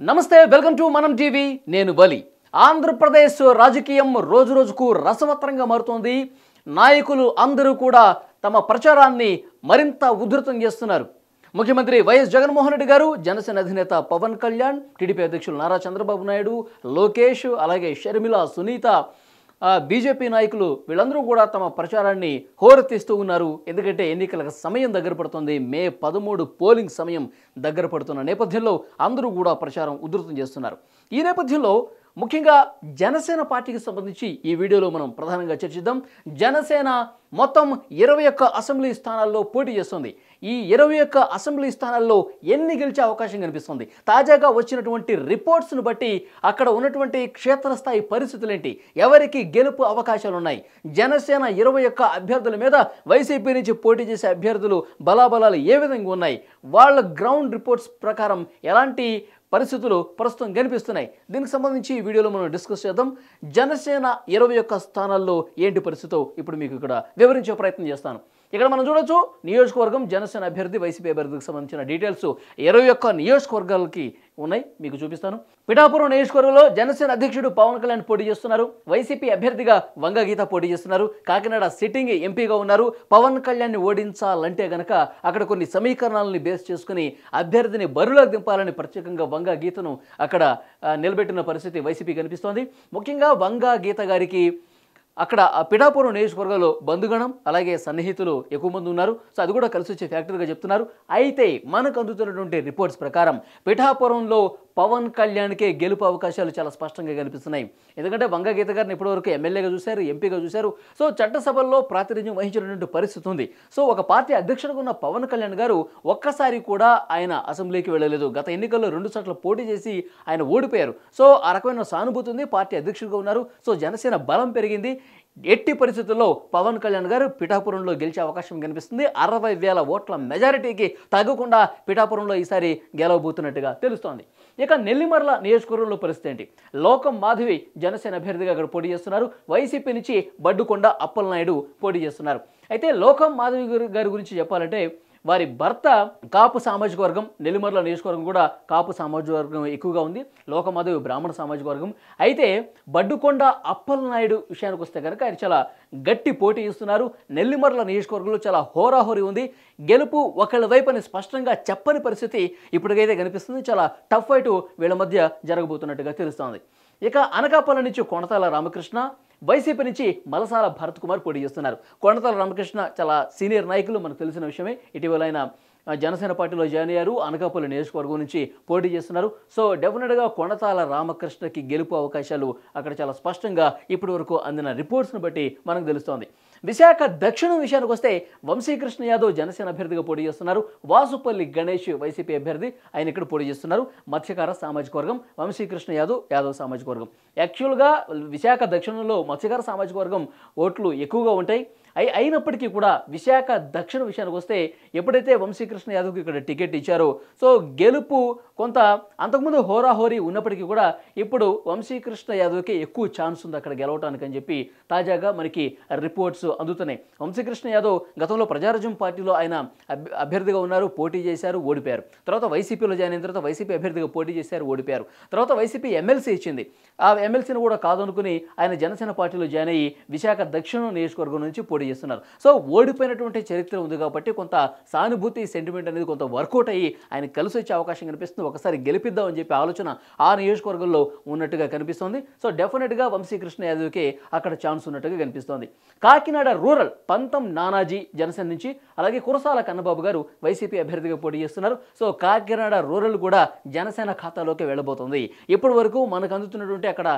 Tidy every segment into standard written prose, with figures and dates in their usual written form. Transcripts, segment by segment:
నమస్తే welcome to మనం TV నేను బలి ఆంధ్రప్రదేశ్ రాజకీయం రోజు రోజుకు రసవత్తరంగా మారుతోంది నాయకులు అందరూ కూడా తమ ప్రచారాన్ని మరింత ఉధృతం చేస్తున్నారు ముఖ్యమంత్రి వైఎస్ జగన్మోహన్ రెడ్డి గారు జనసేన అధినేత పవన్ కళ్యాణ్ టీడీపీ అధ్యక్షులు నారా చంద్రబాబు నాయుడు లోకేష్ అలాగే షర్మిల సునీత బీజేపీ నాయకులు వీళ్ళందరూ కూడా తమ ప్రచారాన్ని హోరెత్తిస్తూ ఉన్నారు ఎందుకంటే ఎన్నికల సమయం దగ్గర పడుతుంది మే 13 పోలింగ్ సమయం దగ్గర పడుతున్న నేపథ్యంలో అందరూ కూడా ప్రచారం ఉధృతం చేస్తున్నారు ఈ నేపథ్యంలో ముఖ్యంగా జనసేన పార్టీకి సంబంధించి ఈ వీడియోలో మనం ప్రధానంగా చర్చిద్దాం జనసేన మొత్తం 21 అసెంబ్లీ స్థానాల్లో పోటీ చేస్తుంది ఈ 21 అసెంబ్లీ స్థానాల్లో ఎన్ని గెలిచే అవకాశం కనిపిస్తుంది తాజాగా వచ్చినటువంటి రిపోర్ట్స్ను బట్టి అక్కడ ఉన్నటువంటి క్షేత్రస్థాయి పరిస్థితులు ఏంటి ఎవరికి గెలుపు అవకాశాలు ఉన్నాయి జనసేన 21 అభ్యర్థుల మీద వైసీపీ నుంచి పోటీ చేసే అభ్యర్థులు బలాబలాలు ఏ విధంగా ఉన్నాయి వాళ్ళ గ్రౌండ్ రిపోర్ట్స్ ప్రకారం ఎలాంటి పరిస్థితులు ప్రస్తుతం కనిపిస్తున్నాయి దీనికి సంబంధించి ఈ వీడియోలో మనం డిస్కస్ చేద్దాం జనసేన 21 స్థానాల్లో ఏంటి పరిస్థితో ఇప్పుడు మీకు ఇక్కడ వివరించే ప్రయత్నం చేస్తాను ఇక్కడ మనం చూడొచ్చు నియోజకవర్గం జనసేన అభ్యర్థి వైసీపీ అభ్యర్థికి సంబంధించిన డీటెయిల్స్ 21 నియోజకవర్గాలకి ఉన్నాయి మీకు చూపిస్తాను పిఠాపురం నియోజకవర్గంలో జనసేన అధ్యక్షుడు పవన్ కళ్యాణ్ పోటీ చేస్తున్నారు వైసీపీ అభ్యర్థిగా వంగ గీత పోటీ చేస్తున్నారు కాకినాడ సిట్టింగ్ ఎంపీగా ఉన్నారు పవన్ కళ్యాణ్ని ఓడించాలంటే గనక అక్కడ కొన్ని సమీకరణాలని బేస్ చేసుకుని అభ్యర్థిని బరిలోకి దింపాలని ప్రత్యేకంగా వంగ గీతను అక్కడ నిలబెట్టిన పరిస్థితి వైసీపీ కనిపిస్తోంది ముఖ్యంగా వంగ గీత గారికి అక్కడ పిఠాపురం నియోజకవర్గంలో బంధుగణం అలాగే సన్నిహితులు ఎక్కువ మంది ఉన్నారు సో అది కూడా కలిసి వచ్చే ఫ్యాక్టరీగా చెప్తున్నారు అయితే మనకు అందుతున్నటువంటి రిపోర్ట్స్ ప్రకారం పిఠాపురంలో పవన్ కళ్యాణ్కే గెలుపు అవకాశాలు చాలా స్పష్టంగా కనిపిస్తున్నాయి ఎందుకంటే వంగ గీత గారిని ఇప్పటివరకు ఎమ్మెల్యేగా చూశారు ఎంపీగా చూశారు సో చట్టసభల్లో ప్రాతినిధ్యం వహించినటువంటి పరిస్థితి ఉంది సో ఒక పార్టీ అధ్యక్షుడిగా ఉన్న పవన్ కళ్యాణ్ గారు ఒక్కసారి కూడా ఆయన అసెంబ్లీకి వెళ్ళలేదు గత ఎన్నికల్లో 2 సార్లు పోటీ చేసి ఆయన ఓడిపోయారు సో ఆ రకమైన సానుభూతి ఉంది పార్టీ అధ్యక్షుడిగా ఉన్నారు సో జనసేన బలం పెరిగింది ఎట్టి పరిస్థితుల్లో పవన్ కళ్యాణ్ గారు పిఠాపురంలో గెలిచే అవకాశం కనిపిస్తుంది 60,000 ఓట్ల మెజారిటీకి తగ్గకుండా పిఠాపురంలో ఈసారి గెలవబోతున్నట్టుగా తెలుస్తోంది ఇక నెల్లిమర్ల నియోజకవర్గంలో పరిస్థితి ఏంటి లోకం మాధవి జనసేన అభ్యర్థిగా అక్కడ పోటీ చేస్తున్నారు వైసీపీ నుంచి బడ్డుకొండ అప్పలనాయుడు పోటీ చేస్తున్నారు అయితే లోకం మాధవి గారి గురించి చెప్పాలంటే వారి భర్త కాపు సామాజిక వర్గం నెల్లిమర్ల నియోజకవర్గం కూడా కాపు సామాజిక వర్గం ఎక్కువగా ఉంది లోకమాధవి బ్రాహ్మణ సామాజిక వర్గం అయితే బడ్డుకొండ అప్పలనాయుడు విషయానికి వస్తే కనుక ఆయన చాలా గట్టి పోటీ ఇస్తున్నారు నెల్లిమర్ల నియోజకవర్గంలో చాలా హోరాహోరీ ఉంది గెలుపు ఒకళ్ళ వైపుని స్పష్టంగా చెప్పని పరిస్థితి ఇప్పటికైతే కనిపిస్తుంది చాలా టఫ్ ఫైట్ వీళ్ళ మధ్య జరగబోతున్నట్టుగా తెలుస్తోంది ఇక అనకాపల్లి నుంచి కొణతాల రామకృష్ణ వైసీపీ నుంచి మలసాల భరత్ కుమార్ పోటీ చేస్తున్నారు కొణతాల రామకృష్ణ చాలా సీనియర్ నాయకులు మనకు తెలిసిన విషయమే ఇటీవల ఆయన జనసేన పార్టీలో జాయిన్ అయ్యారు అనకాపల్లి నియోజకవర్గం నుంచి పోటీ చేస్తున్నారు సో డెఫినెట్గా కొణతాల రామకృష్ణకి గెలుపు అవకాశాలు అక్కడ చాలా స్పష్టంగా ఇప్పటి వరకు అందిన రిపోర్ట్స్ను బట్టి మనకు తెలుస్తోంది విశాఖ దక్షిణం విషయానికి వస్తే వంశీకృష్ణ యాదవ్ జనసేన అభ్యర్థిగా పోటీ చేస్తున్నారు వాసుపల్లి గణేష్ వైసీపీ అభ్యర్థి ఆయన ఇక్కడ పోటీ చేస్తున్నారు మత్స్యకార సామాజిక వర్గం వంశీకృష్ణ యాదవ్ సామాజిక వర్గం యాక్చువల్గా విశాఖ దక్షిణంలో మత్స్యకార సామాజిక వర్గం ఓట్లు ఎక్కువగా ఉంటాయి అయినప్పటికీ కూడా విశాఖ దక్షిణ విషయానికి వస్తే ఎప్పుడైతే వంశీకృష్ణ యాదవ్కి ఇక్కడ టికెట్ ఇచ్చారో సో గెలుపు కొంత అంతకుముందు హోరాహోరీ ఉన్నప్పటికీ కూడా ఇప్పుడు వంశీకృష్ణ యాదవ్కి ఎక్కువ ఛాన్స్ ఉంది అక్కడ గెలవటానికి అని చెప్పి తాజాగా మనకి రిపోర్ట్స్ అందుతున్నాయి వంశీకృష్ణ యాదవ్ గతంలో ప్రజారాజ్యం పార్టీలో ఆయన అభ్యర్థిగా ఉన్నారు పోటీ చేశారు ఓడిపోయారు తర్వాత వైసీపీలో జాయిన్ అయిన తర్వాత వైసీపీ అభ్యర్థిగా పోటీ చేశారు ఓడిపోయారు తర్వాత వైసీపీ ఎమ్మెల్సీ ఇచ్చింది ఆ ఎమ్మెల్సీని కూడా కాదనుకుని ఆయన జనసేన పార్టీలో జాయిన్ అయ్యి విశాఖ దక్షిణ నియోజకవర్గం నుంచి పోటీ చేస్తున్నారు సో ఓడిపోయినటువంటి చరిత్ర ఉంది కాబట్టి కొంత సానుభూతి సెంటిమెంట్ అనేది కొంత వర్కౌట్ అయ్యి ఆయన కలిసి వచ్చే అవకాశం కనిపిస్తుంది ఒకసారి గెలిపిద్దాం అని చెప్పి ఆలోచన ఆ నియోజకవర్గంలో ఉన్నట్టుగా కనిపిస్తోంది సో డెఫినెట్గా వంశీకృష్ణ యాదవ్కి అక్కడ ఛాన్స్ ఉన్నట్టుగా కనిపిస్తోంది కాకినాడ రూరల్ పంతం నానాజీ జనసేన నుంచి అలాగే కురసాల కన్నబాబు గారు వైసీపీ అభ్యర్థిగా పోటీ చేస్తున్నారు సో కాకినాడ రూరల్ కూడా జనసేన ఖాతాలోకి వెళ్ళబోతుంది ఇప్పటి వరకు మనకు అందుతున్నటువంటి అక్కడ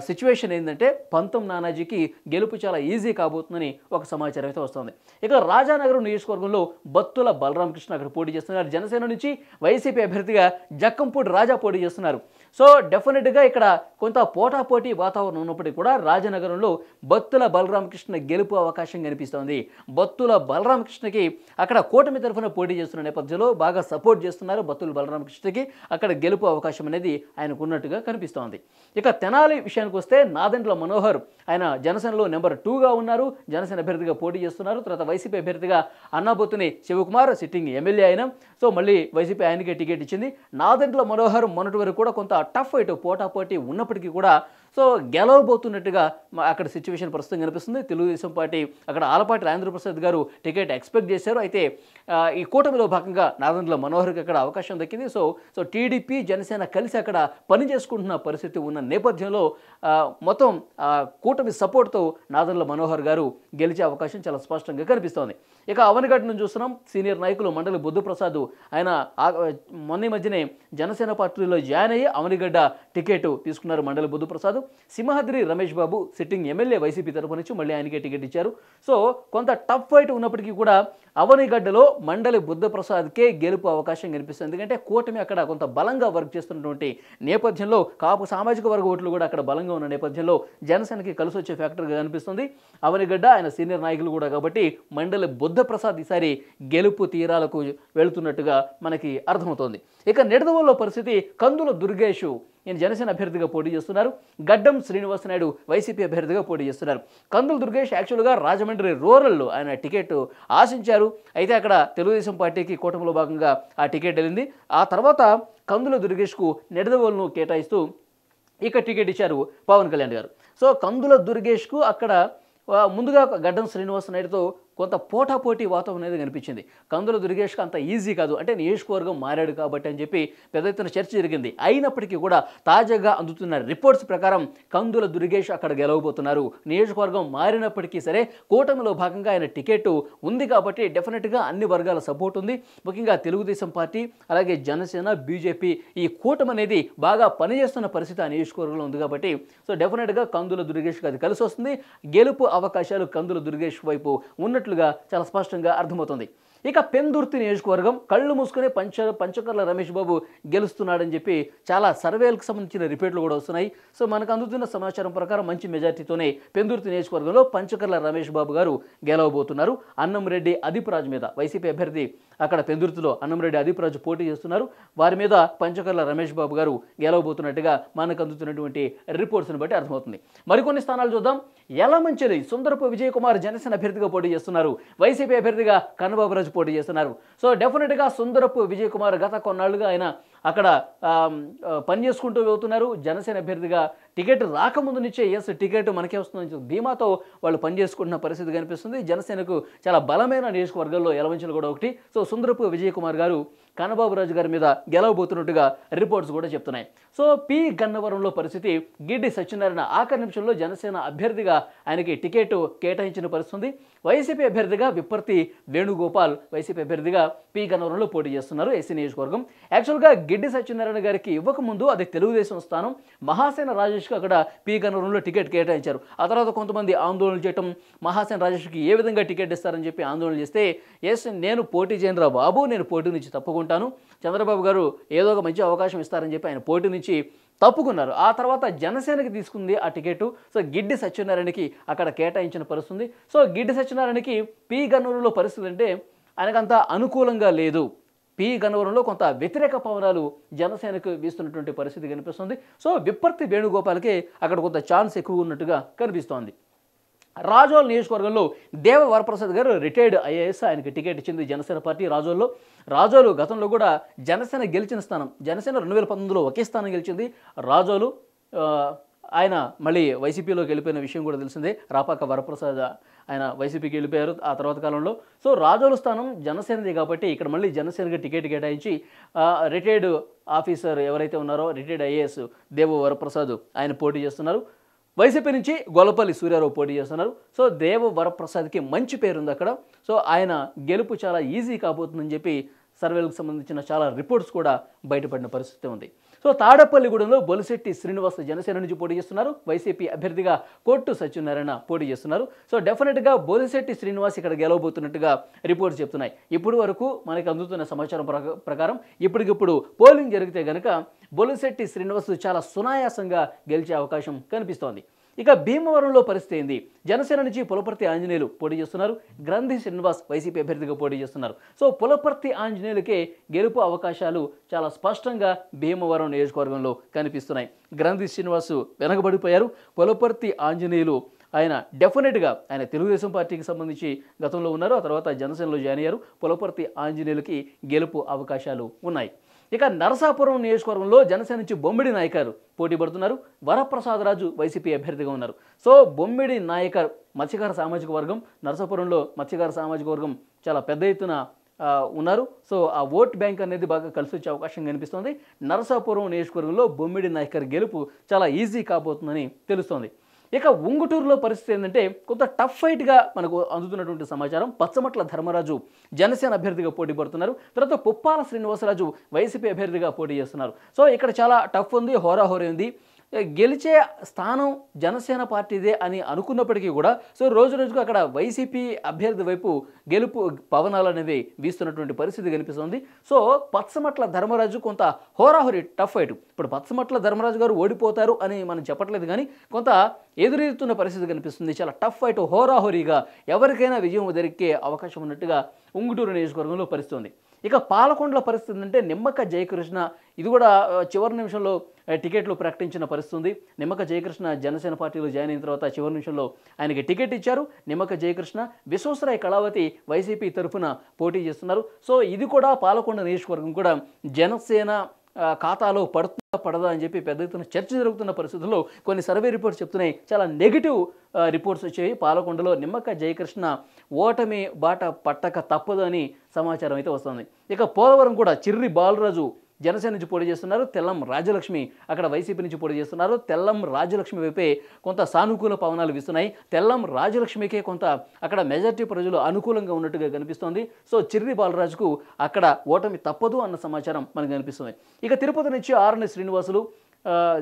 సిచ్యువేషన్ ఏంటంటే పంతం నానాజీకి గెలుపు చాలా ఈజీ కాబోతుందని ఒక సమాచారం అయితే వస్తుంది ఇక రాజానగరం నియోజకవర్గంలో బత్తుల బలరామకృష్ణ అక్కడ పోటీ చేస్తున్నారు జనసేన నుంచి వైసీపీ అభ్యర్థిగా జక్కంపూడి రాజా పోటీ చేస్తున్నారు సో డెఫినెట్గా ఇక్కడ కొంత పోటాపోటీ వాతావరణం ఉన్నప్పటికీ కూడా రాజనగరంలో బత్తుల బలరామకృష్ణ గెలుపు అవకాశం కనిపిస్తోంది బత్తుల బలరామకృష్ణకి అక్కడ కూటమి తరఫున పోటీ చేస్తున్న నేపథ్యంలో బాగా సపోర్ట్ చేస్తున్నారు బత్తుల బలరామకృష్ణకి అక్కడ గెలుపు అవకాశం అనేది ఆయనకు ఉన్నట్టుగా కనిపిస్తోంది ఇక తెనాలి విషయానికి వస్తే నాదెండ్ల మనోహర్ ఆయన జనసేనలో నెంబర్ 2గా ఉన్నారు. జనసేన అభ్యర్థిగా పోటీ చేస్తున్నారు. తర్వాత వైసీపీ అభ్యర్థిగా అన్నాబొత్తుని శివకుమార్ సిట్టింగ్ ఎమ్మెల్యే అయినా సో మళ్ళీ వైసీపీ ఆయనకే టికెట్ ఇచ్చింది. నాదెండ్ల మనోహర్ మొన్నటి వరకు కూడా కొంత టఫ్ ఫైట్ పోటాపోటీ ఉన్నప్పటికీ కూడా సో గెలవబోతున్నట్టుగా అక్కడ సిచ్యువేషన్ ప్రస్తుతం కనిపిస్తుంది. తెలుగుదేశం పార్టీ అక్కడ ఆలపాటి రాజేంద్రప్రసాద్ గారు టికెట్ ఎక్స్పెక్ట్ చేశారు. అయితే ఈ కూటమిలో భాగంగా నాదెండ్ల మనోహర్కి అక్కడ అవకాశం దక్కింది. సో టీడీపీ జనసేన కలిసి అక్కడ పని చేసుకుంటున్న పరిస్థితి ఉన్న నేపథ్యంలో మొత్తం కూటమి సపోర్ట్తో నాదెండ్ల మనోహర్ గారు గెలిచే అవకాశం చాలా స్పష్టంగా కనిపిస్తోంది. ఇక అవనిగడ్డ నుంచి చూస్తున్నాం. సీనియర్ నాయకులు మండలి బుద్ధప్రసాద్ ఆయన మొన్న మధ్యనే జనసేన పార్టీలో జాయిన్ అయ్యి అవనిగడ్డ టికెట్ తీసుకున్నారు మండలి Buddha Prasad. Simhadri Ramesh Babu sitting MLA YCP తరపు నుంచి మళ్ళీ ఆయనకే టికెట్ ఇచ్చారు. సో కొంత టఫ్ ఫైట్ ఉన్నప్పటికీ కూడా అవనిగడ్డలో మండలి బుద్ధప్రసాద్కే గెలుపు అవకాశం కనిపిస్తుంది. ఎందుకంటే కూటమి అక్కడ కొంత బలంగా వర్క్ చేస్తున్నటువంటి నేపథ్యంలో కాపు సామాజిక వర్గ ఓట్లు కూడా అక్కడ బలంగా ఉన్న నేపథ్యంలో జనసేనకి కలిసి వచ్చే ఫ్యాక్టర్గా కనిపిస్తుంది. అవనిగడ్డ ఆయన సీనియర్ నాయకులు కూడా కాబట్టి మండలి బుద్ధప్రసాద్ ఈసారి గెలుపు తీరాలకు వెళుతున్నట్టుగా మనకి అర్థమవుతోంది. ఇక నిడదవోలులో పరిస్థితి కందుల దుర్గేష్ ఈయన జనసేన అభ్యర్థిగా పోటీ చేస్తున్నారు. గడ్డం శ్రీనివాస్ నాయుడు వైసీపీ అభ్యర్థిగా పోటీ చేస్తున్నారు. కందుల దుర్గేష్ యాక్చువల్గా రాజమండ్రి రూరల్లో ఆయన టికెట్ ఆశించారు. అయితే అక్కడ తెలుగుదేశం పార్టీకి కూటమిలో భాగంగా ఆ టికెట్ వెళ్ళింది. ఆ తర్వాత కందుల దుర్గేష్కు నిడదవోలును కేటాయిస్తూ ఇక టికెట్ ఇచ్చారు పవన్ కళ్యాణ్ గారు. సో కందుల దుర్గేష్కు అక్కడ ముందుగా గడ్డం శ్రీనివాస్ నాయుడుతో కొంత పోటాపోటీ వాతావరణం అనేది కనిపించింది. కందుల దుర్గేష్కి అంత ఈజీ కాదు, అంటే నియోజకవర్గం మారాడు కాబట్టి అని చెప్పి పెద్ద ఎత్తున చర్చ జరిగింది. అయినప్పటికీ కూడా తాజాగా అందుతున్న రిపోర్ట్స్ ప్రకారం కందుల దుర్గేష్ అక్కడ గెలవబోతున్నారు. నియోజకవర్గం మారినప్పటికీ సరే కూటమిలో భాగంగా ఆయన టికెట్ ఉంది కాబట్టి డెఫినెట్గా అన్ని వర్గాల సపోర్ట్ ఉంది. ముఖ్యంగా తెలుగుదేశం పార్టీ అలాగే జనసేన బీజేపీ ఈ కూటమి అనేది బాగా పనిచేస్తున్న పరిస్థితి ఆ నియోజకవర్గంలో ఉంది కాబట్టి సో డెఫినెట్గా కందుల దుర్గేష్కి అది కలిసి వస్తుంది. గెలుపు అవకాశాలు కందుల దుర్గేష్ వైపు ఉన్నట్లుగా చాలా స్పష్టంగా అర్థమవుతుంది. ఇక పెందుర్తి నియోజకవర్గం కళ్ళు మూసుకునే పంచకర్ల రమేష్ బాబు గెలుస్తున్నాడని చెప్పి చాలా సర్వేలకు సంబంధించిన రిపోర్ట్లు కూడా వస్తున్నాయి. సో మనకు అందుతున్న సమాచారం ప్రకారం మంచి మెజార్టీతోనే పెందుర్తి నియోజకవర్గంలో పంచకర్ల రమేష్ బాబు గారు గెలవబోతున్నారు. అన్నంరెడ్డి అదిపురాజు మీద వైసీపీ అభ్యర్థి అక్కడ పెందుర్తిలో అన్నంరెడ్డి అదిపురాజు పోటీ చేస్తున్నారు. వారి మీద పంచకర్ల రమేష్ బాబు గారు గెలవబోతున్నట్టుగా మనకు అందుతున్నటువంటి రిపోర్ట్స్ని బట్టి అర్థమవుతుంది. మరికొన్ని స్థానాలు చూద్దాం. యలమంచిలి సుందరపు విజయ్ కుమార్ జనసేన అభ్యర్థిగా పోటీ చేస్తున్నారు. వైసీపీ అభ్యర్థిగా కన్నబాబు పోటీ చేస్తున్నారు. సో డెఫినెట్గా సుందరపు విజయ్ కుమార్ గత కొన్నాళ్ళుగా ఆయన అక్కడ పని చేసుకుంటూ వెళ్తున్నారు. జనసేన అభ్యర్థిగా టికెట్ రాకముందు నుంచే టికెట్ మనకే వస్తుందని ధీమాతో వాళ్ళు పనిచేసుకుంటున్న పరిస్థితి కనిపిస్తుంది. జనసేనకు చాలా బలమైన నియోజకవర్గాల్లో యలమంచిలి కూడా ఒకటి. సో సుందరపు విజయ్ కుమార్ గారు కన్నబాబు రాజు గారి మీద గెలవబోతున్నట్టుగా రిపోర్ట్స్ కూడా చెప్తున్నాయి. సో పి గన్నవరంలో పరిస్థితి గిడ్డి సత్యనారాయణ ఆఖరి నిమిషంలో జనసేన అభ్యర్థిగా ఆయనకి టికెట్ కేటాయించిన పరిస్థితి. వైసీపీ అభ్యర్థిగా విప్పర్తి వేణుగోపాల్ వైసీపీ అభ్యర్థిగా పి గన్నవరంలో పోటీ చేస్తున్నారు. ఎస్సీ నియోజకవర్గం యాక్చువల్గా గిడ్డి సత్యనారాయణ గారికి ఇవ్వకముందు అది తెలుగుదేశం స్థానం. మహాసేన రాజేష్కి అక్కడ పి గన్నవరంలో టికెట్ కేటాయించారు. ఆ తర్వాత కొంతమంది ఆందోళనలు చేయటం, మహాసేన రాజేష్కి ఏ విధంగా టికెట్ ఇస్తారని చెప్పి ఆందోళన చేస్తే నేను పోటీ చేయను రా బాబు, నేను పోటీ నుంచి తప్పుకుంటాను, చంద్రబాబు గారు ఏదో ఒక మంచి అవకాశం ఇస్తారని చెప్పి ఆయన పోటీ నుంచి తప్పుకున్నారు. ఆ తర్వాత జనసేనకి తీసుకుంది ఆ టికెట్. సో గిడ్డి సత్యనారాయణకి అక్కడ కేటాయించిన పరిస్థితి. సో గిడ్డి సత్యనారాయణకి పి గన్నవరంలో పరిస్థితి అంటే ఆయనకంత అనుకూలంగా లేదు. పి గన్నవరంలో కొంత వ్యతిరేక పవనాలు జనసేనకు వీస్తున్నటువంటి పరిస్థితి కనిపిస్తుంది. సో విప్పర్తి వేణుగోపాల్కి అక్కడ కొంత ఛాన్స్ ఎక్కువ ఉన్నట్టుగా కనిపిస్తోంది. రాజోల్ నియోజకవర్గంలో దేవ వరప్రసాద్ గారు రిటైర్డ్ ఐఏఎస్, ఆయనకి టికెట్ ఇచ్చింది జనసేన పార్టీ. రాజోలు గతంలో కూడా జనసేన గెలిచిన స్థానం. జనసేన 2019లో ఒకే స్థానం గెలిచింది. రాజోలు ఆయన మళ్ళీ వైసీపీలోకి వెళ్ళిపోయిన విషయం కూడా తెలిసిందే. రాపాక వరప్రసాద్ ఆయన వైసీపీకి వెళ్ళిపోయారు ఆ తర్వాత కాలంలో. సో రాజోలు స్థానం జనసేనది కాబట్టి ఇక్కడ మళ్ళీ జనసేనకి టికెట్ కేటాయించి రిటైర్డ్ ఆఫీసర్ ఎవరైతే ఉన్నారో రిటైర్డ్ ఐఏఎస్ దేవ వరప్రసాద్ ఆయన పోటీ చేస్తున్నారు. వైసీపీ నుంచి గొల్లపల్లి సూర్యారావు పోటీ చేస్తున్నారు. సో దేవ వరప్రసాద్కి మంచి పేరుంది అక్కడ. సో ఆయన గెలుపు చాలా ఈజీ కాబోతుందని చెప్పి సర్వేలకు సంబంధించిన చాలా రిపోర్ట్స్ కూడా బయటపడిన పరిస్థితి ఉంది. సో తాడపల్లిగూడెంలో బొలిశెట్టి శ్రీనివాస్ జనసేన నుంచి పోటీ చేస్తున్నారు. వైసీపీ అభ్యర్థిగా కోట్టు సత్యనారాయణ పోటీ చేస్తున్నారు. సో డెఫినెట్గా బొలిశెట్టి శ్రీనివాస్ ఇక్కడ గెలవబోతున్నట్టుగా రిపోర్ట్స్ చెప్తున్నాయి. ఇప్పుడు వరకు మనకి అందుతున్న సమాచారం ప్రకారం ఇప్పటికిప్పుడు పోలింగ్ జరిగితే కనుక బొలిశెట్టి శ్రీనివాస్ చాలా సునాయాసంగా గెలిచే అవకాశం కనిపిస్తోంది. ఇక భీమవరంలో పరిస్థితి ఏంది? జనసేన నుంచి పులపర్తి ఆంజనేయులు పోటీ చేస్తున్నారు. గ్రంథి శ్రీనివాస్ వైసీపీ అభ్యర్థిగా పోటీ చేస్తున్నారు. సో పులపర్తి ఆంజనేయులకే గెలుపు అవకాశాలు చాలా స్పష్టంగా భీమవరం నియోజకవర్గంలో కనిపిస్తున్నాయి. గ్రంథి శ్రీనివాస్ వెనకబడిపోయారు. పులపర్తి ఆంజనేయులు ఆయన డెఫినెట్గా ఆయన తెలుగుదేశం పార్టీకి సంబంధించి గతంలో ఉన్నారు. ఆ తర్వాత జనసేనలో జాయిన్ అయ్యారు. పులపర్తి ఆంజనేయులకి గెలుపు అవకాశాలు ఉన్నాయి. ఇక నరసాపురం నియోజకవర్గంలో జనసేన నుంచి బొమ్మిడి నాయకర్ పోటీ పడుతున్నారు. వరప్రసాదరాజు వైసీపీ అభ్యర్థిగా ఉన్నారు. సో బొమ్మిడి నాయకర్ మత్స్యకార సామాజిక వర్గం, నరసాపురంలో మత్స్యకార సామాజిక వర్గం చాలా పెద్ద ఎత్తున ఉన్నారు. సో ఆ ఓట్ బ్యాంక్ అనేది బాగా కలిసి వచ్చే అవకాశం కనిపిస్తుంది. నరసాపురం నియోజకవర్గంలో బొమ్మిడి నాయకర్ గెలుపు చాలా ఈజీ కాబోతుందని తెలుస్తోంది. ఇక ఉంగుటూరులో పరిస్థితి ఏంటంటే కొంత టఫ్ ఫైట్గా మనకు అందుతున్నటువంటి సమాచారం. పచ్చమట్ల ధర్మరాజు జనసేన అభ్యర్థిగా పోటీ పడుతున్నారు. తర్వాత పుప్పాల శ్రీనివాసరాజు వైసీపీ అభ్యర్థిగా పోటీ చేస్తున్నారు. సో ఇక్కడ చాలా టఫ్ ఉంది, హోరాహోరీ ఉంది. గెలిచే స్థానం జనసేన పార్టీదే అని అనుకున్నప్పటికీ కూడా సో రోజు రోజుకు అక్కడ వైసీపీ అభ్యర్థి వైపు గెలుపు పవనాలు అనేవి వీస్తున్నటువంటి పరిస్థితి కనిపిస్తుంది. సో పచ్చమట్ల ధర్మరాజు కొంత హోరాహోరీ టఫ్ ఫైట్. ఇప్పుడు పచ్చమట్ల ధర్మరాజు గారు ఓడిపోతారు అని మనం చెప్పట్లేదు, కానీ కొంత ఎదురెదుతున్న పరిస్థితి కనిపిస్తుంది. చాలా టఫ్ ఫైట్, హోరాహోరీగా ఎవరికైనా విజయం దొరికే అవకాశం ఉన్నట్టుగా ఉంగుటూరు నియోజకవర్గంలో పరిస్థితుంది. ఇక పాలకొండల పరిస్థితి అంటే నిమ్మక జయకృష్ణ, ఇది కూడా చివరి నిమిషంలో టికెట్లు ప్రకటించిన పరిస్థితి. నిమ్మక జయకృష్ణ జనసేన పార్టీలో జాయిన్ అయిన తర్వాత చివరి నిమిషంలో ఆయనకి టికెట్ ఇచ్చారు. నిమ్మక జయకృష్ణ విశ్వేశ్వరయ్య కళావతి వైసీపీ తరఫున పోటీ చేస్తున్నారు. సో ఇది కూడా పాలకొండ నియోజకవర్గం కూడా జనసేన ఖాతాలో పడుతుందా పడదా అని చెప్పి పెద్ద ఎత్తున చర్చ జరుగుతున్న పరిస్థితుల్లో కొన్ని సర్వే రిపోర్ట్స్ చెప్తున్నాయి. చాలా నెగిటివ్ రిపోర్ట్స్ వచ్చాయి. పాలకొండలో నిమ్మక జయకృష్ణ ఓటమి బాట పట్టక తప్పదు అని సమాచారం అయితే వస్తుంది. ఇక పోలవరం కూడా చిర్రి బాలరాజు జనసేన నుంచి పోటీ చేస్తున్నారు. తెల్లం రాజలక్ష్మి అక్కడ వైసీపీ నుంచి పోటీ చేస్తున్నారు. తెల్లం రాజలక్ష్మి వైపే కొంత సానుకూల పవనాలు వీస్తున్నాయి. తెల్లం రాజలక్ష్మికే కొంత అక్కడ మెజార్టీ ప్రజలు అనుకూలంగా ఉన్నట్టుగా కనిపిస్తోంది. సో చిర్రి బాలరాజుకు అక్కడ ఓటమి తప్పదు అన్న సమాచారం మనకు కనిపిస్తుంది. ఇక తిరుపతి నుంచి ఆర్ఎన్ శ్రీనివాసులు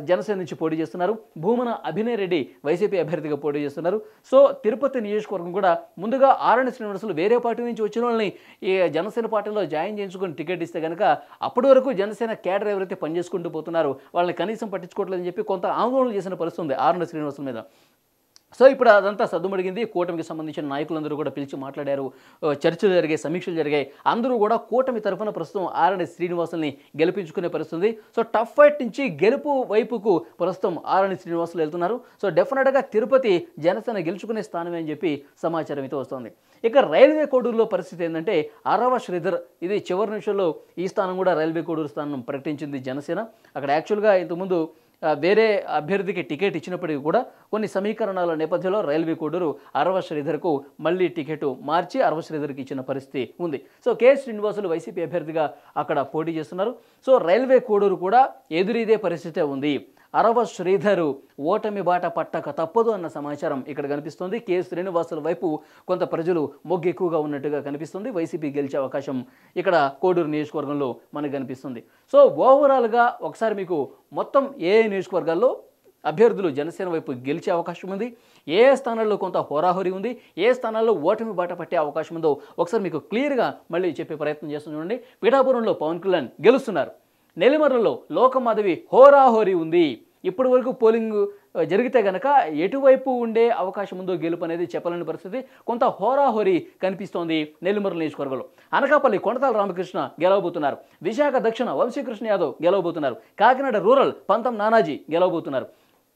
జనసేన నుంచి పోటీ చేస్తున్నారు. భూమన అభినయ్ రెడ్డి వైసీపీ అభ్యర్థిగా పోటీ చేస్తున్నారు. సో తిరుపతి నియోజకవర్గం కూడా ముందుగా ఆర్ఎన్ శ్రీనివాసులు వేరే పార్టీ నుంచి వచ్చిన వాళ్ళని ఈ జనసేన పార్టీలో జాయిన్ చేయించుకొని టికెట్ ఇస్తే కనుక అప్పటి వరకు జనసేన కేడర్ ఎవరైతే పనిచేసుకుంటూ పోతున్నారో వాళ్ళని కనీసం పట్టించుకోవట్లేదని చెప్పి కొంత ఆందోళన చేసిన పరిస్థితి ఉంది ఆర్ఎన్ శ్రీనివాసుల మీద. సో ఇప్పుడు అదంతా సద్దుమడిగింది. కూటమికి సంబంధించిన నాయకులందరూ కూడా పిలిచి మాట్లాడారు, చర్చలు జరిగాయి, సమీక్షలు జరిగాయి. అందరూ కూడా కూటమి తరఫున ప్రస్తుతం ఆర్ఎన్ శ్రీనివాసుల్ని గెలిపించుకునే పరిస్థితుంది. సో టఫ్ ఫైట్ నుంచి గెలుపు వైపుకు ప్రస్తుతం ఆర్ఎన్ శ్రీనివాసులు వెళ్తున్నారు. సో డెఫినెట్గా తిరుపతి జనసేన గెలుచుకునే స్థానమే అని చెప్పి సమాచారం అయితే వస్తుంది. ఇక రైల్వే కోడూరులో పరిస్థితి ఏంటంటే అరవ శ్రీధర్, ఇది చివరి నిమిషంలో ఈ స్థానం కూడా రైల్వే కోడూరు స్థానం ప్రకటించింది జనసేన. అక్కడ యాక్చువల్గా ఇంతకుముందు వేరే అభ్యర్థికి టికెట్ ఇచ్చినప్పటికీ కూడా కొన్ని సమీకరణాల నేపథ్యంలో రైల్వే కోడూరు అరవ శ్రీధర్కు మళ్ళీ టికెట్ మార్చి అరవ శ్రీధర్కి ఇచ్చిన పరిస్థితి ఉంది. సో కె శ్రీనివాసులు వైసీపీ అభ్యర్థిగా అక్కడ పోటీ చేస్తున్నారు. సో రైల్వే కోడూరు కూడా ఎదురీదే పరిస్థితే ఉంది. అరవ శ్రీధరు ఓటమి బాట పట్టక తప్పదు అన్న సమాచారం ఇక్కడ కనిపిస్తుంది. కె శ్రీనివాసుల వైపు కొంత ప్రజలు మొగ్గు ఎక్కువగా ఉన్నట్టుగా కనిపిస్తుంది. వైసీపీ గెలిచే అవకాశం ఇక్కడ కోడూరు నియోజకవర్గంలో మనకు కనిపిస్తుంది. సో ఓవరాల్గా ఒకసారి మీకు మొత్తం ఏ నియోజకవర్గాల్లో అభ్యర్థులు జనసేన వైపు గెలిచే అవకాశం ఉంది, ఏ స్థానాల్లో కొంత హోరాహోరీ ఉంది, ఏ స్థానాల్లో ఓటమి బాట పట్టే అవకాశం ఉందో ఒకసారి మీకు క్లియర్గా మళ్ళీ చెప్పే ప్రయత్నం చేస్తున్నాం. చూడండి, పిఠాపురంలో పవన్ కళ్యాణ్ గెలుస్తున్నారు. నెల్లిమర్లలో లోకమాధవి హోరాహోరీ ఉంది. ఇప్పటి వరకు పోలింగ్ జరిగితే కనుక ఎటువైపు ఉండే అవకాశం ఉందో గెలుపు అనేది చెప్పలేని పరిస్థితి. కొంత హోరాహోరీ కనిపిస్తోంది నెల్లిమర్ల నియోజకవర్గంలో. అనకాపల్లి కొండతాల రామకృష్ణ గెలవబోతున్నారు. విశాఖ దక్షిణ వంశీకృష్ణ యాదవ్ గెలవబోతున్నారు. కాకినాడ రూరల్ పంతం నానాజీ గెలవబోతున్నారు.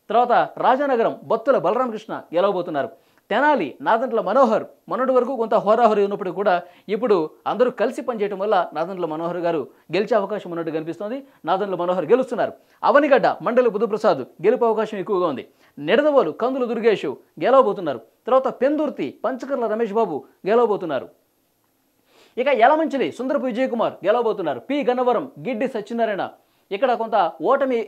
తర్వాత రాజానగరం బొత్తుల బలరామకృష్ణ గెలవబోతున్నారు. తెనాలి నాదండ్ల మనోహర్ మొన్నటి వరకు కొంత హోరాహోరీ ఉన్నప్పుడు కూడా ఇప్పుడు అందరూ కలిసి పనిచేయడం వల్ల నాదండ్ల మనోహర్ గారు గెలిచే అవకాశం ఉన్నట్టు కనిపిస్తోంది. నాదండ్ల మనోహర్ గెలుస్తున్నారు. అవనిగడ్డ మండలి బుధప్రసాద్ గెలుపు అవకాశం ఎక్కువగా ఉంది. నిడదవోలు కందుల దుర్గేష్ గెలవబోతున్నారు. తర్వాత పెందుర్తి పంచకర్ల రమేష్ బాబు గెలవబోతున్నారు. ఇక యలమంచిలి సుందరపు విజయ్ కుమార్ గెలవబోతున్నారు. పి గన్నవరం గిడ్డి సత్యనారాయణ ఇక్కడ కొంత ఓటమి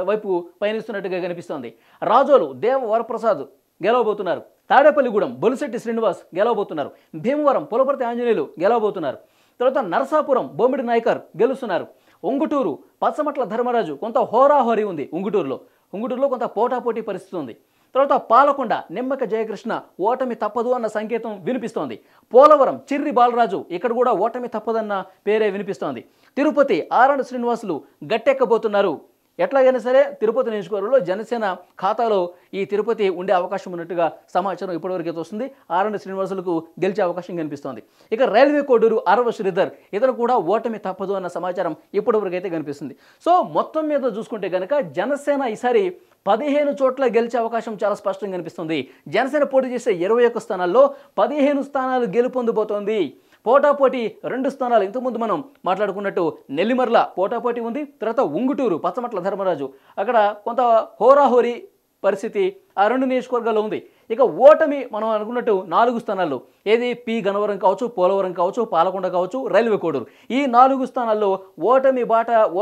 వైపు పయనిస్తున్నట్టుగా కనిపిస్తోంది. రాజోలు దేవ వరప్రసాద్ గెలవబోతున్నారు. తాడేపల్లిగూడెం బొలిశెట్టి శ్రీనివాస్ గెలవబోతున్నారు. భీమవరం పులపర్తి ఆంజనేయులు గెలవబోతున్నారు. తర్వాత నరసాపురం బొమ్మిడి నాయకర్ గెలుస్తున్నారు. ఉంగుటూరు పచ్చమట్ల ధర్మరాజు కొంత హోరాహోరీ ఉంది. ఉంగుటూరులో కొంత పోటాపోటీ పరిస్థితి ఉంది. తర్వాత పాలకొండ నిమ్మక జయకృష్ణ ఓటమి తప్పదు అన్న సంకేతం వినిపిస్తోంది. పోలవరం చిర్రి బాలరాజు ఇక్కడ కూడా ఓటమి తప్పదన్న పేరే వినిపిస్తోంది. తిరుపతి ఆర్ఎన్ శ్రీనివాసులు గట్టెక్కబోతున్నారు. ఎట్లాగైనా సరే తిరుపతి నియోజకవర్గంలో జనసేన ఖాతాలో ఈ తిరుపతి ఉండే అవకాశం ఉన్నట్టుగా సమాచారం ఇప్పటివరకు అయితే వస్తుంది. ఆరండి శ్రీనివాసులకు గెలిచే అవకాశం కనిపిస్తోంది. ఇక రైల్వే కోడూరు ఆరవ శ్రీధర్ ఇతను కూడా ఓటమి తప్పదు అన్న సమాచారం ఇప్పటివరకు అయితే కనిపిస్తుంది. సో మొత్తం మీద చూసుకుంటే కనుక జనసేన ఈసారి 15 చోట్ల గెలిచే అవకాశం చాలా స్పష్టంగా కనిపిస్తుంది. జనసేన పోటీ చేసే 21 స్థానాల్లో 15 స్థానాలు గెలుపొందబోతోంది. పోటాపోటీ 2 స్థానాలు ఇంతకుముందు మనం మాట్లాడుకున్నట్టు నెల్లిమర్ల పోటాపోటీ ఉంది. తర్వాత ఉంగుటూరు పచ్చమట్ల ధర్మరాజు అక్కడ కొంత హోరాహోరీ పరిస్థితి ఆ 2 నియోజకవర్గాల్లో ఉంది. ఇక ఓటమి మనం అనుకున్నట్టు 4 స్థానాల్లో ఏది పి గన్నవరం కావచ్చు, పోలవరం కావచ్చు, పాలకొండ కావచ్చు, రైల్వే కోడూరు ఈ 4 స్థానాల్లో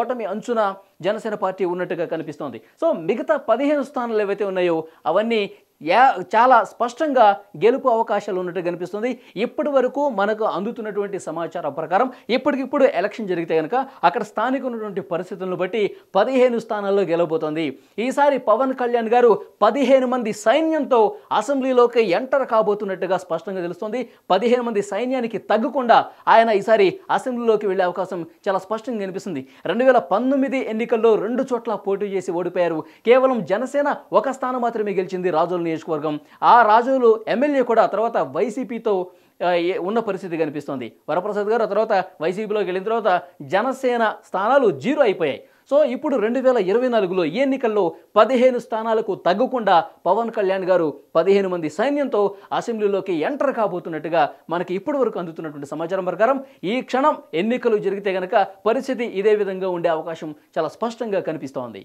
ఓటమి అంచున జనసేన పార్టీ ఉన్నట్టుగా కనిపిస్తోంది. సో మిగతా 15 స్థానాలు ఏవైతే ఉన్నాయో అవన్నీ చాలా స్పష్టంగా గెలుపు అవకాశాలు ఉన్నట్టు కనిపిస్తుంది. ఇప్పటి వరకు మనకు అందుతున్నటువంటి సమాచారం ప్రకారం ఇప్పటికిప్పుడు ఎలక్షన్ జరిగితే కనుక అక్కడ స్థానిక ఉన్నటువంటి పరిస్థితులను బట్టి 15 స్థానాల్లో గెలవబోతోంది. ఈసారి పవన్ కళ్యాణ్ గారు 15 మంది సైన్యంతో అసెంబ్లీలోకి ఎంటర్ కాబోతున్నట్టుగా స్పష్టంగా తెలుస్తుంది. 15 మంది సైన్యానికి తగ్గకుండా ఆయన ఈసారి అసెంబ్లీలోకి వెళ్లే అవకాశం చాలా స్పష్టంగా కనిపిస్తుంది. 2019 ఎన్నికల్లో 2 చోట్ల పోటీ చేసి ఓడిపోయారు. కేవలం జనసేన ఒక స్థానం మాత్రమే గెలిచింది, రాజోలు నియోజకవర్గం. ఆ రాజోలు ఎమ్మెల్యే కూడా తర్వాత వైసీపీతో ఉన్న పరిస్థితి కనిపిస్తోంది. వరప్రసాద్ గారు తర్వాత వైసీపీలోకి వెళ్ళిన తర్వాత జనసేన స్థానాలు 0 అయిపోయాయి. సో ఇప్పుడు 2024లో ఈ ఎన్నికల్లో 15 స్థానాలకు తగ్గకుండా పవన్ కళ్యాణ్ గారు 15 మంది సైన్యంతో అసెంబ్లీలోకి ఎంటర్ కాబోతున్నట్టుగా మనకి ఇప్పటి వరకు అందుతున్నటువంటి సమాచారం ప్రకారం ఈ క్షణం ఎన్నికలు జరిగితే గనక పరిస్థితి ఇదే విధంగా ఉండే అవకాశం చాలా స్పష్టంగా కనిపిస్తోంది.